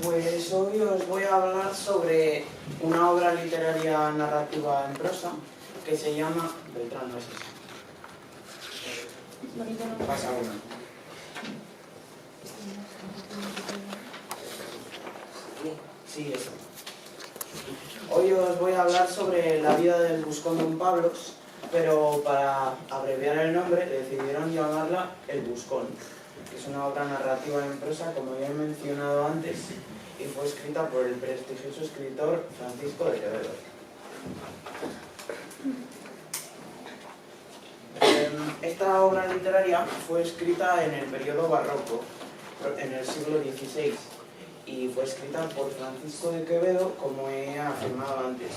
Pues hoy os voy a hablar sobre una obra literaria narrativa en prosa que se llama... Beltrán, no es eso. Pasa una. Sí, eso. Hoy os voy a hablar sobre la vida del Buscón Don Pablos, pero para abreviar el nombre decidieron llamarla El Buscón, que es una obra narrativa en prosa, como ya he mencionado antes, y fue escrita por el prestigioso escritor Francisco de Quevedo. Esta obra literaria fue escrita en el periodo barroco, en el siglo XVI, y fue escrita por Francisco de Quevedo, como he afirmado antes.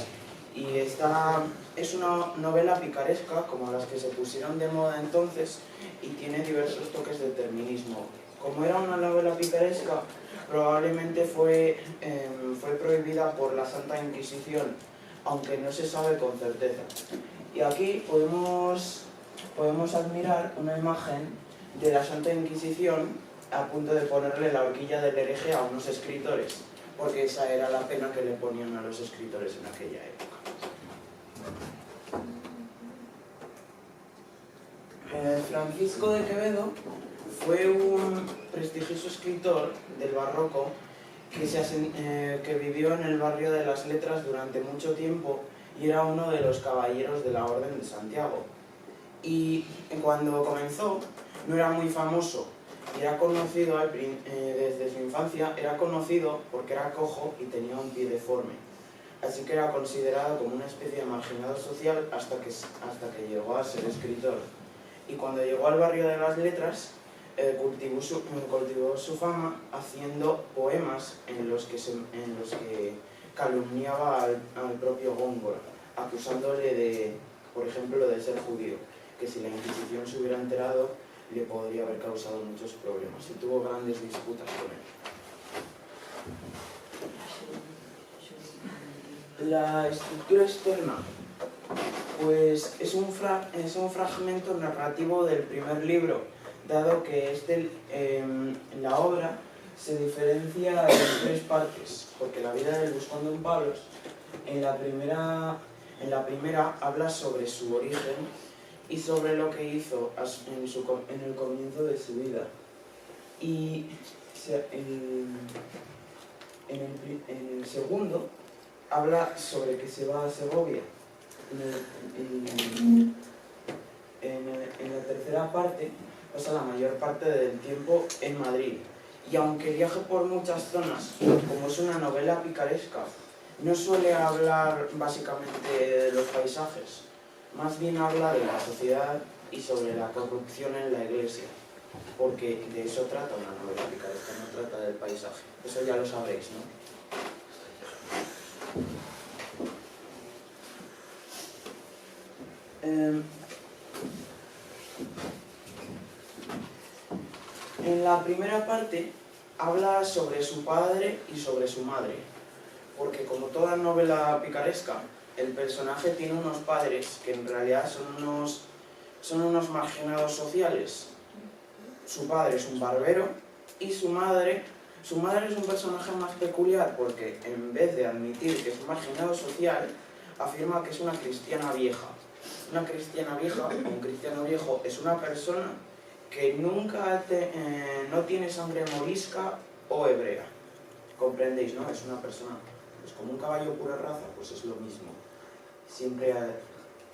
Y esta es una novela picaresca, como las que se pusieron de moda entonces, y tiene diversos toques de determinismo. Como era una novela picaresca, probablemente fue prohibida por la Santa Inquisición, aunque no se sabe con certeza. Y aquí podemos admirar una imagen de la Santa Inquisición a punto de ponerle la horquilla del hereje a unos escritores, porque esa era la pena que le ponían a los escritores en aquella época. Francisco de Quevedo fue un prestigioso escritor del barroco que vivió en el barrio de las Letras durante mucho tiempo y era uno de los caballeros de la Orden de Santiago. Y cuando comenzó no era muy famoso y era conocido desde su infancia, era conocido porque era cojo y tenía un pie deforme. Así que era considerado como una especie de marginado social hasta que llegó a ser escritor. Y cuando llegó al barrio de las Letras, cultivó su fama haciendo poemas en los que calumniaba al propio Góngora, acusándole por ejemplo, de ser judío, que si la Inquisición se hubiera enterado le podría haber causado muchos problemas, y tuvo grandes disputas con él. La estructura externa, pues es un fragmento narrativo del primer libro, dado que la obra se diferencia en tres partes, porque la vida del Buscón Don Pablos, en la primera habla sobre su origen y sobre lo que hizo en el comienzo de su vida. Y en el segundo habla sobre que se va a Segovia. En la tercera parte pasa la mayor parte del tiempo en Madrid. Y aunque viaje por muchas zonas, como es una novela picaresca, no suele hablar básicamente de los paisajes, más bien habla de la sociedad y sobre la corrupción en la iglesia, porque de eso trata una novela picaresca, no trata del paisaje. Eso ya lo sabréis, ¿no? En la primera parte habla sobre su padre y sobre su madre, porque como toda novela picaresca, el personaje tiene unos padres que en realidad son unos marginados sociales. Su padre es un barbero y su madre es un personaje más peculiar porque en vez de admitir que es un marginado social, afirma que es una cristiana vieja. Una cristiana vieja o un cristiano viejo es una persona que no tiene sangre morisca o hebrea. ¿Comprendéis, no? Es una persona, pues como un caballo pura raza, pues es lo mismo. Siempre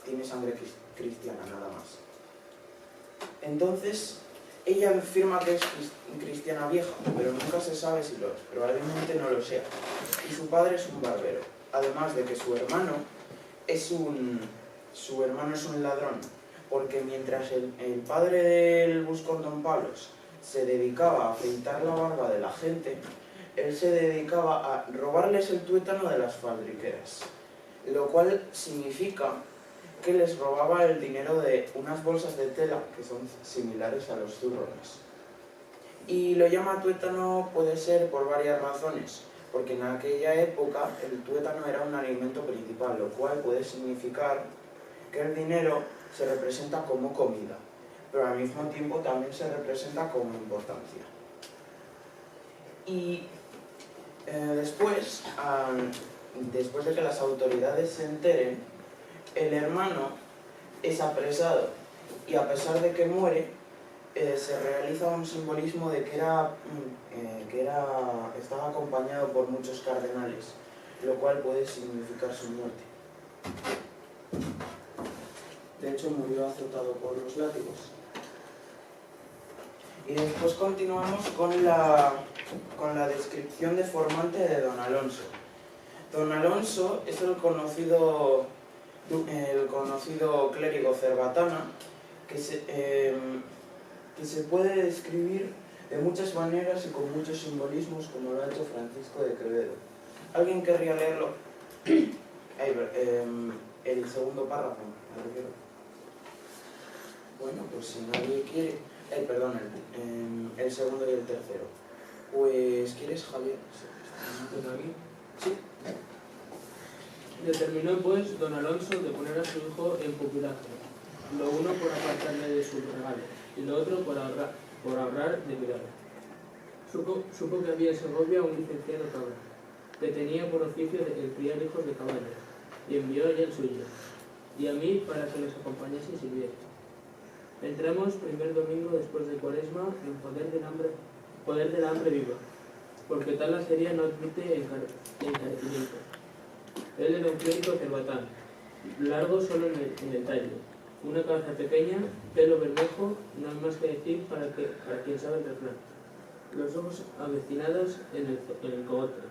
tiene sangre cristiana, nada más. Entonces, ella afirma que es cristiana vieja, pero nunca se sabe si lo es, probablemente no lo sea. Y su padre es un barbero, además de que su hermano es un ladrón, porque mientras el padre del Buscón Don Pablos se dedicaba a afeitar la barba de la gente, él se dedicaba a robarles el tuétano de las fabriqueras, lo cual significa que les robaba el dinero de unas bolsas de tela que son similares a los zurrones. Y lo llama tuétano puede ser por varias razones, porque en aquella época el tuétano era un alimento principal, lo cual puede significar que el dinero se representa como comida, pero al mismo tiempo también se representa como importancia. Y Después de que las autoridades se enteren, el hermano es apresado y a pesar de que muere, se realiza un simbolismo de que estaba acompañado por muchos cardenales, lo cual puede significar su muerte. De hecho, murió azotado por los látigos. Y después continuamos con la descripción deformante de Don Alonso. Don Alonso es el conocido clérigo cerbatana que se puede describir de muchas maneras y con muchos simbolismos, como lo ha hecho Francisco de Quevedo. ¿Alguien querría leerlo? El segundo párrafo, me refiero. Bueno, pues si nadie quiere... el segundo y el tercero. Pues, ¿quieres, Javier? Sí. Determinó pues don Alonso de poner a su hijo en pupilaje, lo uno por apartarle de su regalo, y lo otro por ahorrar de cuidarlo. Supo que había en Segovia un licenciado cabra, que tenía por oficio el criar hijos de caballos, y envió allá el suyo, y a mí para que les acompañase y sirviera. Entramos primer domingo después de Cuaresma en poder del hambre viva, porque tal acería no admite encarecimiento. Él era un clérigo cerbatán, largo solo en el tallo, una cabeza pequeña, pelo bermejo, no hay más que decir para quien sabe el refrán. Los ojos avecinados en el cogote.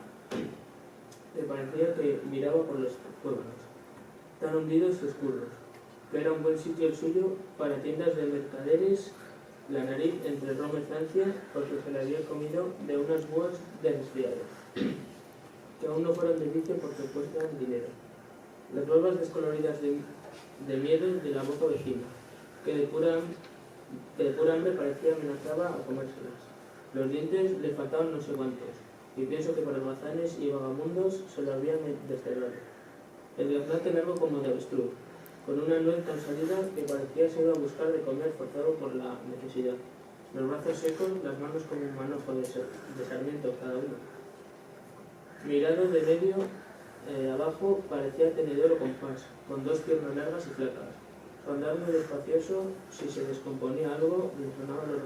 Le parecía que miraba por los pueblos, tan hundidos y oscuros, que era un buen sitio el suyo para tiendas de mercaderes, la nariz entre Roma y Francia, porque se le había comido de unas búas de resfriado, que aún no fueron de vicio porque cuestan dinero. Las barbas descoloridas de miedo de la boca vecina, que de pura hambre parecía amenazaba a comérselas. Los dientes le faltaban no sé cuántos, y pienso que para holgazanes y vagabundos se lo habían desterrado. El gaznate largo como de avestruz, con una nuez tan salida que parecía se iba a buscar de comer forzado por la necesidad. Los brazos secos, las manos como un manojo de sarmiento cada uno. Mirado de medio abajo parecía tenedor o compás, con dos piernas largas y flacas. Su andar muy despacioso, si se descomponía algo, le sonaban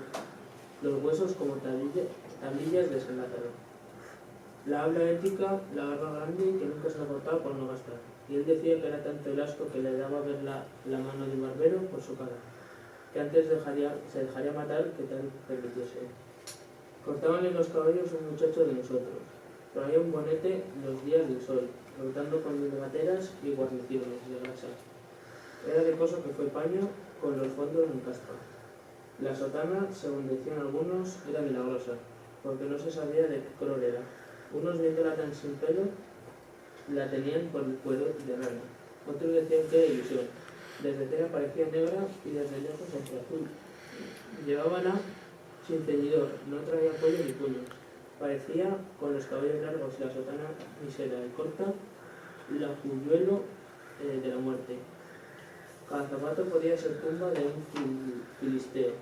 los huesos como tablillas de San Lázaro. La habla ética, la garra grande que nunca se la cortaba por no gastar. Y él decía que era tanto el asco que le daba ver la mano de un barbero por su cara, que antes se dejaría matar que tal permitiese. Cortaban en los caballos un muchacho de nosotros. Traía un bonete los días del sol, rotando con gateras y guarniciones de grasa. Era de cosa que fue paño con los fondos en caspa. La sotana, según decían algunos, era milagrosa, porque no se sabía de qué color era. Unos viéndola tan sin pelo, la tenían por el cuero de rana. Otros decían que era ilusión. Desde cerca parecía negra y desde lejos entre azul. Llevábala sin ceñidor, no traía cuello ni puños. Parecía, con los cabellos largos y la sotana misera y corta, la juyuelo de la muerte. Cada zapato podía ser tumba de un filisteo.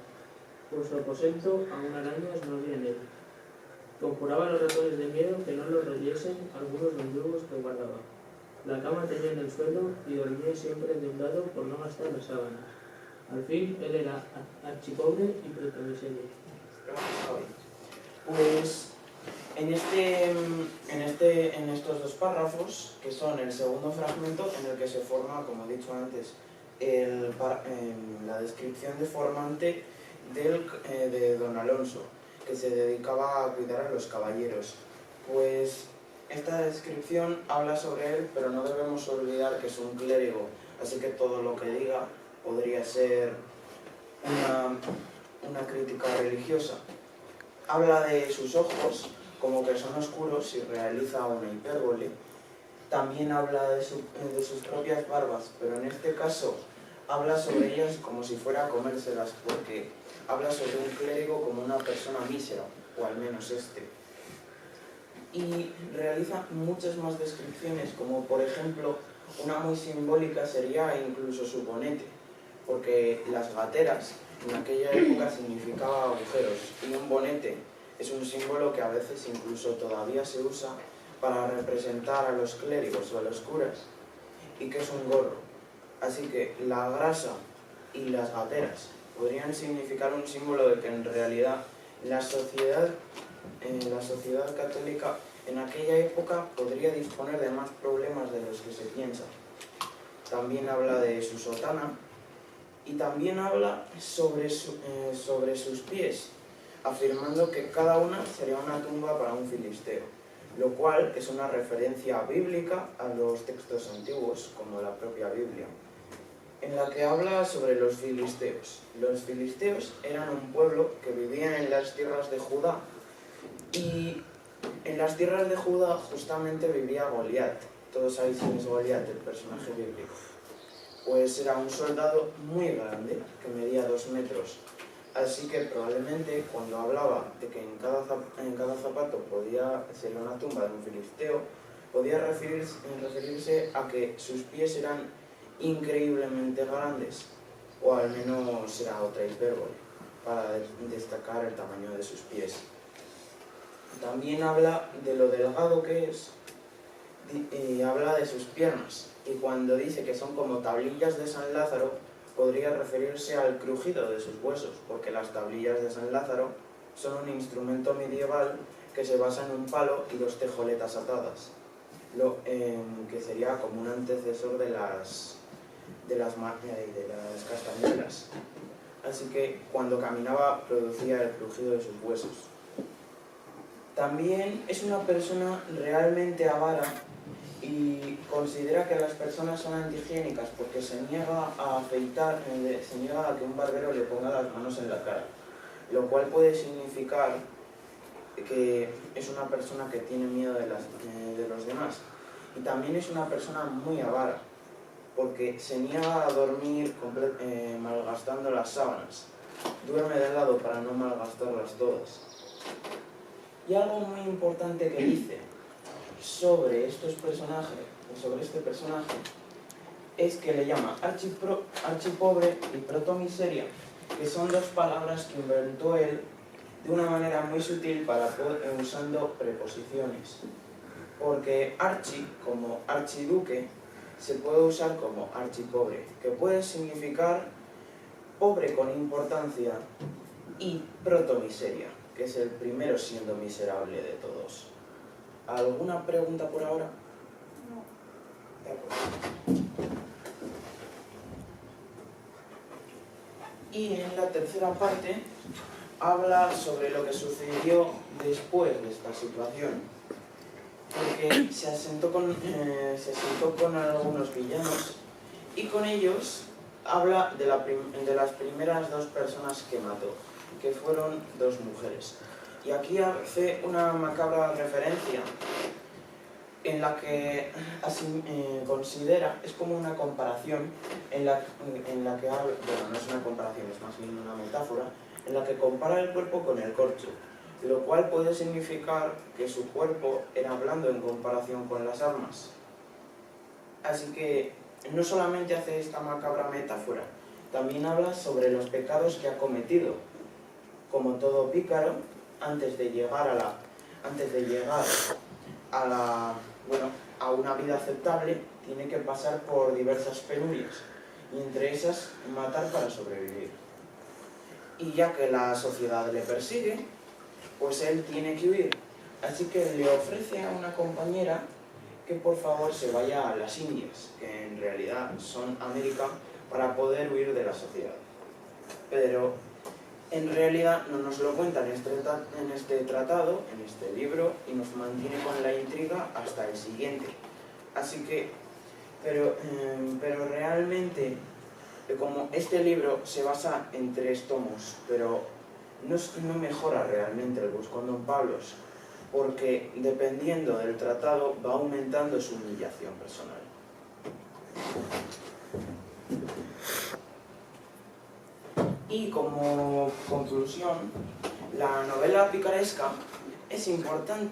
Por su aposento, aún arañas no había en él. Conjuraba a los ratones de miedo que no los royesen algunos mendrugos que guardaba. La cama tenía en el suelo y dormía siempre de un lado por no gastar las sábanas. Al fin, él era archipobre y pretemiserio. Pues en estos dos párrafos, que son el segundo fragmento en el que se forma, como he dicho antes, la descripción deformante de Don Alonso, que se dedicaba a cuidar a los caballeros. Pues esta descripción habla sobre él, pero no debemos olvidar que es un clérigo, así que todo lo que diga podría ser una crítica religiosa. Habla de sus ojos como que son oscuros y realiza una hipérbole. También habla de sus propias barbas, pero en este caso habla sobre ellas como si fuera a comérselas, porque habla sobre un clérigo como una persona mísera, o al menos este. Y realiza muchas más descripciones, como por ejemplo, una muy simbólica sería incluso su bonete, porque las gateras en aquella época significaba agujeros, y un bonete Es un símbolo que a veces incluso todavía se usa para representar a los clérigos o a los curas, y que es un gorro. Así que la grasa y las gateras podrían significar un símbolo de que en realidad la sociedad católica en aquella época podría disponer de más problemas de los que se piensa. También habla de su sotana y también habla sobre sus pies, afirmando que cada una sería una tumba para un filisteo, lo cual es una referencia bíblica a los textos antiguos, como la propia Biblia, en la que habla sobre los filisteos. Los filisteos eran un pueblo que vivía en las tierras de Judá, y en las tierras de Judá justamente vivía Goliat. Todos sabéis quién es Goliat, el personaje bíblico. Pues era un soldado muy grande, que medía 2 metros. Así que probablemente cuando hablaba de que en cada zapato ser una tumba de un filisteo, podía referirse a que sus pies eran increíblemente grandes, o al menos era otra hipérbole, para destacar el tamaño de sus pies. También habla de lo delgado que es, y habla de sus piernas, y cuando dice que son como tablillas de San Lázaro, podría referirse al crujido de sus huesos, porque las tablillas de San Lázaro son un instrumento medieval que se basa en un palo y 2 tejoletas atadas, que sería como un antecesor de las castañuelas. Así que cuando caminaba producía el crujido de sus huesos. También es una persona realmente avara y considera que las personas son antihigiénicas porque se niega a afeitar, se niega a que un barbero le ponga las manos en la cara, lo cual puede significar que es una persona que tiene miedo de los demás. Y también es una persona muy avara, porque se niega a dormir malgastando las sábanas. Duerme de lado para no malgastarlas todas. Y algo muy importante que dice sobre este personaje, es que le llama archipobre y protomiseria, que son 2 palabras que inventó él de una manera muy sutil usando preposiciones. Porque archi, como archiduque, se puede usar como archipobre, que puede significar pobre con importancia, y protomiseria, que es el primero siendo miserable de todos. ¿Alguna pregunta por ahora? No. De acuerdo. Y en la tercera parte habla sobre lo que sucedió después de esta situación, porque se asentó con algunos villanos, y con ellos habla de las primeras 2 personas que mató, que fueron 2 mujeres. Y aquí hace una macabra referencia en la que considera, es como una comparación en la que habla, bueno, no es una comparación, es más bien una metáfora, en la que compara el cuerpo con el corcho, lo cual puede significar que su cuerpo era blando en comparación con las armas. Así que no solamente hace esta macabra metáfora, también habla sobre los pecados que ha cometido. Como todo pícaro, antes de llegar a una vida aceptable, tiene que pasar por diversas penurias, y entre esas, matar para sobrevivir. Y ya que la sociedad le persigue, pues él tiene que huir. Así que le ofrece a una compañera que por favor se vaya a las Indias, que en realidad son América, para poder huir de la sociedad. Pero en realidad no nos lo cuenta en este tratado, en este libro, y nos mantiene con la intriga hasta el siguiente. Así que, pero realmente, como este libro se basa en 3 tomos, pero no mejora realmente el Buscando Pablos, porque dependiendo del tratado va aumentando su humillación personal. Y como conclusión, la novela picaresca es importante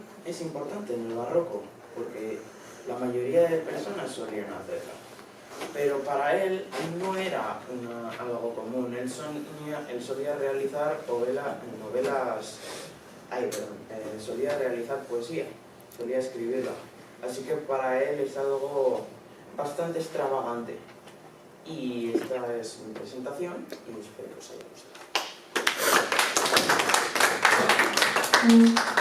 en el barroco, porque la mayoría de personas solían hacerla. Pero para él no era algo común. Él solía realizar novelas solía realizar poesía, solía escribirla. Así que para él es algo bastante extravagante. Y esta es mi presentación y espero que os haya gustado.